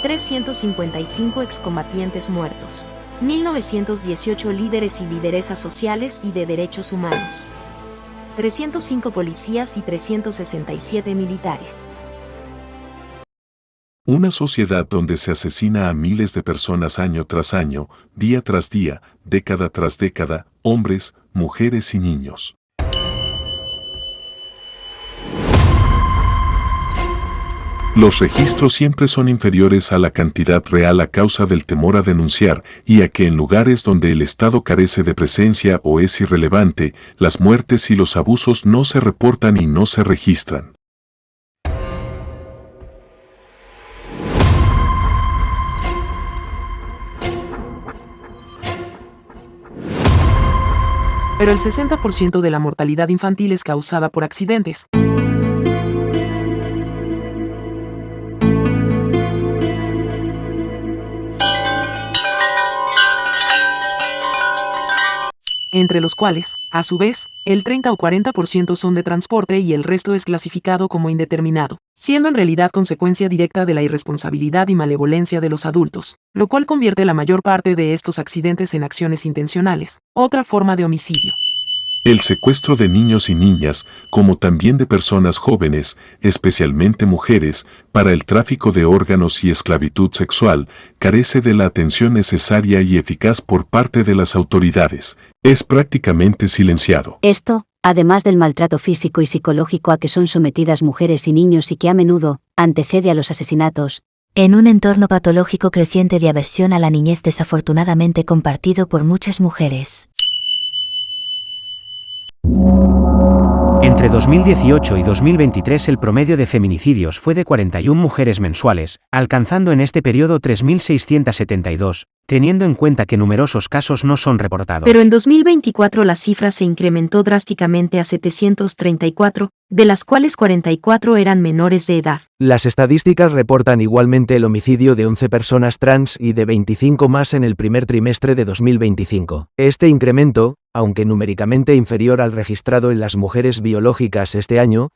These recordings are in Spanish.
355 excombatientes muertos. 1918 líderes y lideresas sociales y de derechos humanos. 305 policías y 367 militares. Una sociedad donde se asesina a miles de personas año tras año, día tras día, década tras década, hombres, mujeres y niños. Los registros siempre son inferiores a la cantidad real a causa del temor a denunciar y a que en lugares donde el Estado carece de presencia o es irrelevante, las muertes y los abusos no se reportan y no se registran. Pero el 60% de la mortalidad infantil es causada por accidentes. Entre los cuales, a su vez, el 30 o 40% son de transporte y el resto es clasificado como indeterminado, siendo en realidad consecuencia directa de la irresponsabilidad y malevolencia de los adultos, lo cual convierte la mayor parte de estos accidentes en acciones intencionales, otra forma de homicidio. El secuestro de niños y niñas, como también de personas jóvenes, especialmente mujeres, para el tráfico de órganos y esclavitud sexual, carece de la atención necesaria y eficaz por parte de las autoridades. Es prácticamente silenciado. Esto, además del maltrato físico y psicológico a que son sometidas mujeres y niños y que a menudo antecede a los asesinatos, en un entorno patológico creciente de aversión a la niñez desafortunadamente compartido por muchas mujeres. Entre 2018 y 2023 el promedio de feminicidios fue de 41 mujeres mensuales, alcanzando en este periodo 3.672, teniendo en cuenta que numerosos casos no son reportados. Pero en 2024 la cifra se incrementó drásticamente a 734, de las cuales 44 eran menores de edad. Las estadísticas reportan igualmente el homicidio de 11 personas trans y de 25 más en el primer trimestre de 2025. Este incremento, aunque numéricamente inferior al registrado en las mujeres biológicas este año,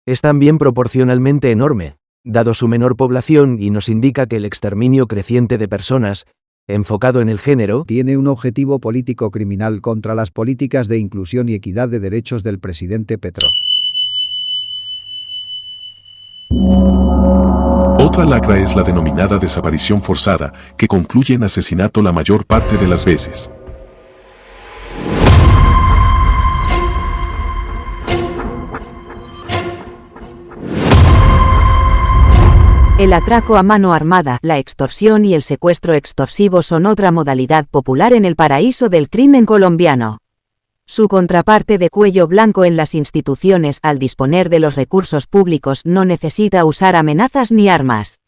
es también proporcionalmente enorme, dado su menor población, y nos indica que el exterminio creciente de personas, enfocado en el género, tiene un objetivo político criminal contra las políticas de inclusión y equidad de derechos del presidente Petro. Otra lacra es la denominada desaparición forzada, que concluye en asesinato la mayor parte de las veces. El atraco a mano armada, la extorsión y el secuestro extorsivo son otra modalidad popular en el paraíso del crimen colombiano. Su contraparte de cuello blanco en las instituciones, al disponer de los recursos públicos, no necesita usar amenazas ni armas.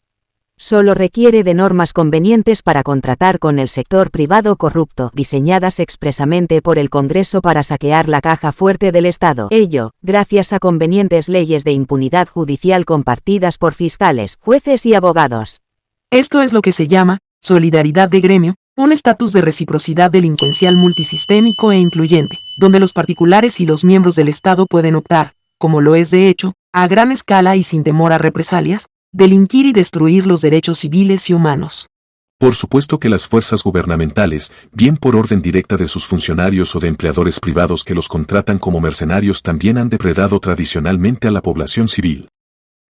Solo requiere de normas convenientes para contratar con el sector privado corrupto, diseñadas expresamente por el Congreso para saquear la caja fuerte del Estado. Ello, gracias a convenientes leyes de impunidad judicial compartidas por fiscales, jueces y abogados. Esto es lo que se llama solidaridad de gremio, un estatus de reciprocidad delincuencial multisistémico e incluyente, donde los particulares y los miembros del Estado pueden optar, como lo es de hecho, a gran escala y sin temor a represalias, delinquir y destruir los derechos civiles y humanos. Por supuesto que las fuerzas gubernamentales, bien por orden directa de sus funcionarios o de empleadores privados que los contratan como mercenarios, también han depredado tradicionalmente a la población civil.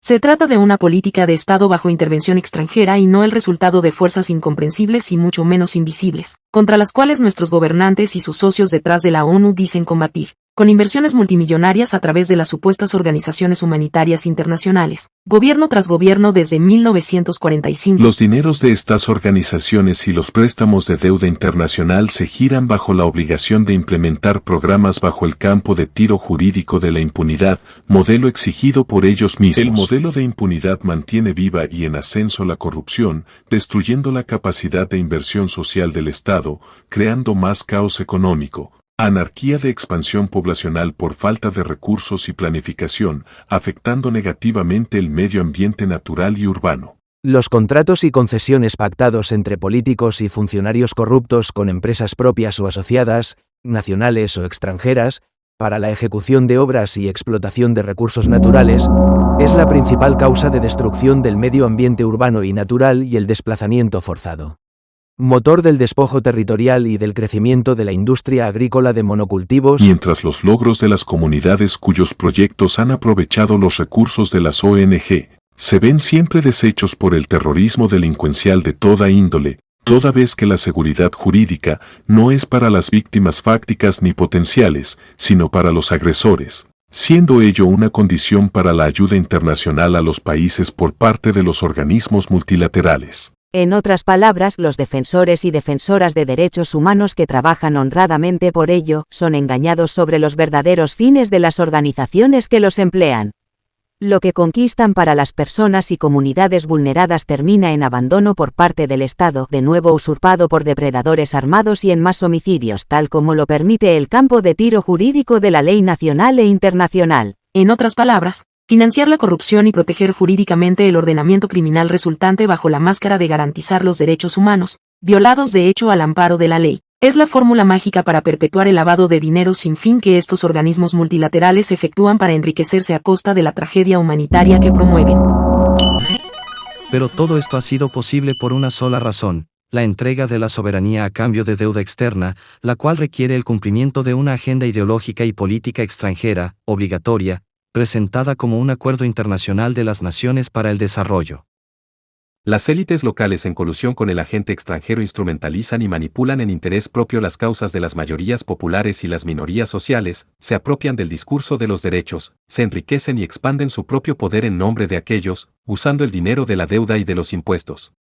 Se trata de una política de Estado bajo intervención extranjera y no el resultado de fuerzas incomprensibles y mucho menos invisibles, contra las cuales nuestros gobernantes y sus socios detrás de la ONU dicen combatir, con inversiones multimillonarias a través de las supuestas organizaciones humanitarias internacionales, gobierno tras gobierno desde 1945. Los dineros de estas organizaciones y los préstamos de deuda internacional se giran bajo la obligación de implementar programas bajo el campo de tiro jurídico de la impunidad, modelo exigido por ellos mismos. El modelo de impunidad mantiene viva y en ascenso la corrupción, destruyendo la capacidad de inversión social del Estado, creando más caos económico, anarquía de expansión poblacional por falta de recursos y planificación, afectando negativamente el medio ambiente natural y urbano. Los contratos y concesiones pactados entre políticos y funcionarios corruptos con empresas propias o asociadas, nacionales o extranjeras, para la ejecución de obras y explotación de recursos naturales, es la principal causa de destrucción del medio ambiente urbano y natural y el desplazamiento forzado. Motor del despojo territorial y del crecimiento de la industria agrícola de monocultivos. Mientras los logros de las comunidades cuyos proyectos han aprovechado los recursos de las ONG, se ven siempre deshechos por el terrorismo delincuencial de toda índole, toda vez que la seguridad jurídica no es para las víctimas fácticas ni potenciales, sino para los agresores, siendo ello una condición para la ayuda internacional a los países por parte de los organismos multilaterales. En otras palabras, los defensores y defensoras de derechos humanos que trabajan honradamente por ello, son engañados sobre los verdaderos fines de las organizaciones que los emplean. Lo que conquistan para las personas y comunidades vulneradas termina en abandono por parte del Estado, de nuevo usurpado por depredadores armados y en más homicidios, tal como lo permite el campo de tiro jurídico de la ley nacional e internacional. En otras palabras, financiar la corrupción y proteger jurídicamente el ordenamiento criminal resultante bajo la máscara de garantizar los derechos humanos, violados de hecho al amparo de la ley, es la fórmula mágica para perpetuar el lavado de dinero sin fin que estos organismos multilaterales efectúan para enriquecerse a costa de la tragedia humanitaria que promueven. Pero todo esto ha sido posible por una sola razón: la entrega de la soberanía a cambio de deuda externa, la cual requiere el cumplimiento de una agenda ideológica y política extranjera, obligatoria, presentada como un acuerdo internacional de las naciones para el desarrollo. Las élites locales en colusión con el agente extranjero instrumentalizan y manipulan en interés propio las causas de las mayorías populares y las minorías sociales, se apropian del discurso de los derechos, se enriquecen y expanden su propio poder en nombre de aquellos, usando el dinero de la deuda y de los impuestos.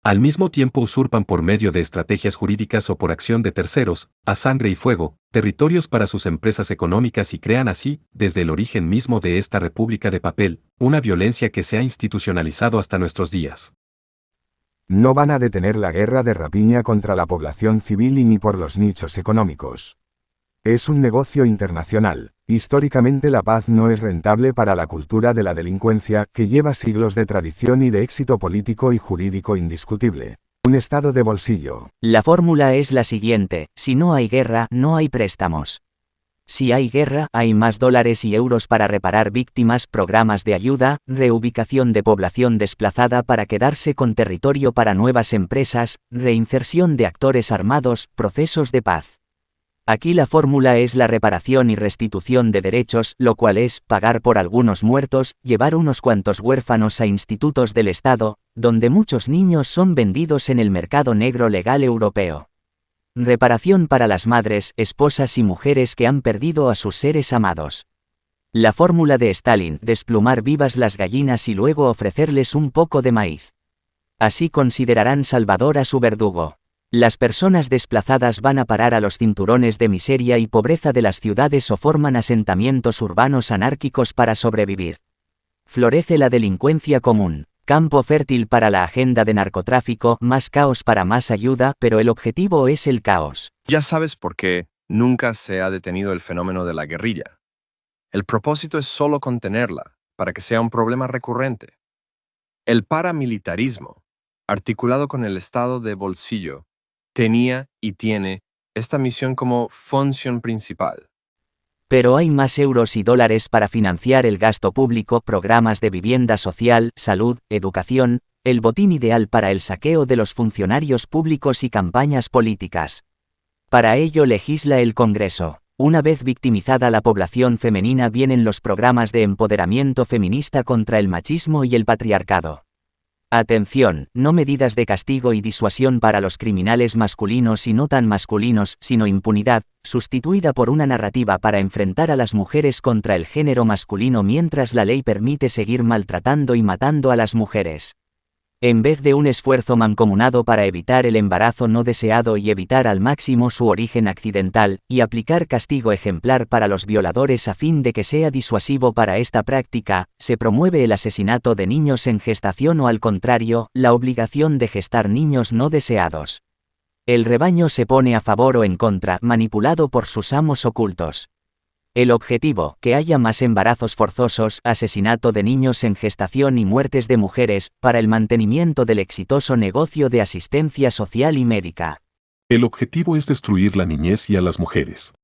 Al mismo tiempo usurpan por medio de estrategias jurídicas o por acción de terceros, a sangre y fuego, territorios para sus empresas económicas y crean así, desde el origen mismo de esta república de papel, una violencia que se ha institucionalizado hasta nuestros días. No van a detener la guerra de rapiña contra la población civil y ni por los nichos económicos. Es un negocio internacional. Históricamente la paz no es rentable para la cultura de la delincuencia, que lleva siglos de tradición y de éxito político y jurídico indiscutible. Un estado de bolsillo. La fórmula es la siguiente: si no hay guerra, no hay préstamos. Si hay guerra, hay más dólares y euros para reparar víctimas, programas de ayuda, reubicación de población desplazada para quedarse con territorio para nuevas empresas, reinserción de actores armados, procesos de paz. Aquí la fórmula es la reparación y restitución de derechos, lo cual es pagar por algunos muertos, llevar unos cuantos huérfanos a institutos del Estado, donde muchos niños son vendidos en el mercado negro legal europeo. Reparación para las madres, esposas y mujeres que han perdido a sus seres amados. La fórmula de Stalin: desplumar vivas las gallinas y luego ofrecerles un poco de maíz. Así considerarán salvador a su verdugo. Las personas desplazadas van a parar a los cinturones de miseria y pobreza de las ciudades o forman asentamientos urbanos anárquicos para sobrevivir. Florece la delincuencia común, campo fértil para la agenda de narcotráfico, más caos para más ayuda, pero el objetivo es el caos. Ya sabes por qué nunca se ha detenido el fenómeno de la guerrilla. El propósito es solo contenerla, para que sea un problema recurrente. El paramilitarismo, articulado con el estado de bolsillo, tenía y tiene esta misión como función principal. Pero hay más euros y dólares para financiar el gasto público, programas de vivienda social, salud, educación, el botín ideal para el saqueo de los funcionarios públicos y campañas políticas. Para ello legisla el Congreso. Una vez victimizada la población femenina vienen los programas de empoderamiento feminista contra el machismo y el patriarcado. Atención, no medidas de castigo y disuasión para los criminales masculinos y no tan masculinos, sino impunidad, sustituida por una narrativa para enfrentar a las mujeres contra el género masculino mientras la ley permite seguir maltratando y matando a las mujeres. En vez de un esfuerzo mancomunado para evitar el embarazo no deseado y evitar al máximo su origen accidental, y aplicar castigo ejemplar para los violadores a fin de que sea disuasivo para esta práctica, se promueve el asesinato de niños en gestación o al contrario, la obligación de gestar niños no deseados. El rebaño se pone a favor o en contra, manipulado por sus amos ocultos. El objetivo, que haya más embarazos forzosos, asesinato de niños en gestación y muertes de mujeres, para el mantenimiento del exitoso negocio de asistencia social y médica. El objetivo es destruir la niñez y a las mujeres.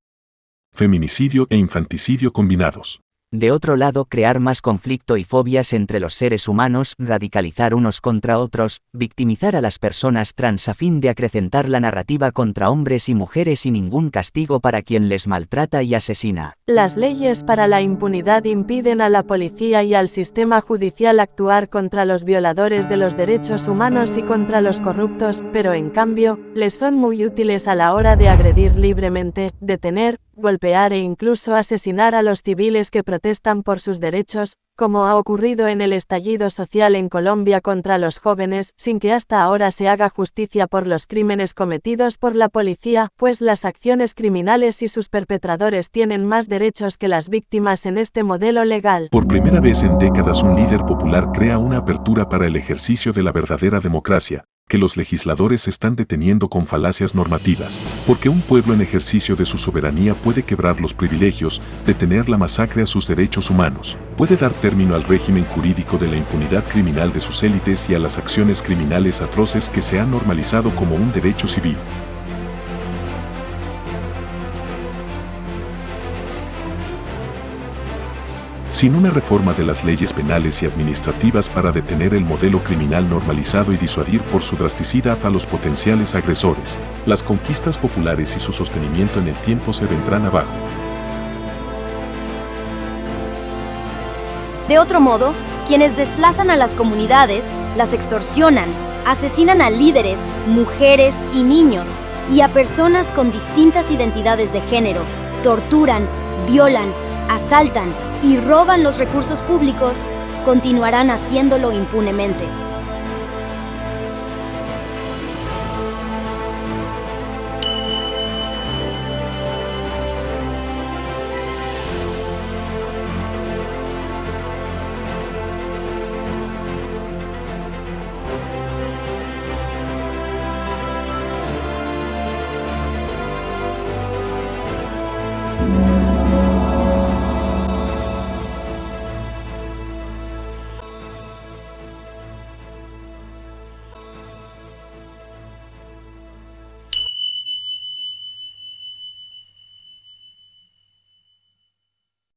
feminicidio e infanticidio combinados. De otro lado, crear más conflicto y fobias entre los seres humanos, radicalizar unos contra otros, victimizar a las personas trans a fin de acrecentar la narrativa contra hombres y mujeres y ningún castigo para quien les maltrata y asesina. Las leyes para la impunidad impiden a la policía y al sistema judicial actuar contra los violadores de los derechos humanos y contra los corruptos, pero en cambio, les son muy útiles a la hora de agredir libremente, detener, golpear e incluso asesinar a los civiles que protestan por sus derechos, como ha ocurrido en el estallido social en Colombia contra los jóvenes, sin que hasta ahora se haga justicia por los crímenes cometidos por la policía, pues las acciones criminales y sus perpetradores tienen más derechos que las víctimas en este modelo legal. Por primera vez en décadas un líder popular crea una apertura para el ejercicio de la verdadera democracia, que los legisladores están deteniendo con falacias normativas, porque un pueblo en ejercicio de su soberanía puede quebrar los privilegios, detener la masacre a sus derechos humanos, puede dar término al régimen jurídico de la impunidad criminal de sus élites y a las acciones criminales atroces que se han normalizado como un derecho civil. Sin una reforma de las leyes penales y administrativas para detener el modelo criminal normalizado y disuadir por su drasticidad a los potenciales agresores, las conquistas populares y su sostenimiento en el tiempo se vendrán abajo. De otro modo, quienes desplazan a las comunidades, las extorsionan, asesinan a líderes, mujeres y niños, y a personas con distintas identidades de género, torturan, violan, asaltan y roban los recursos públicos, continuarán haciéndolo impunemente.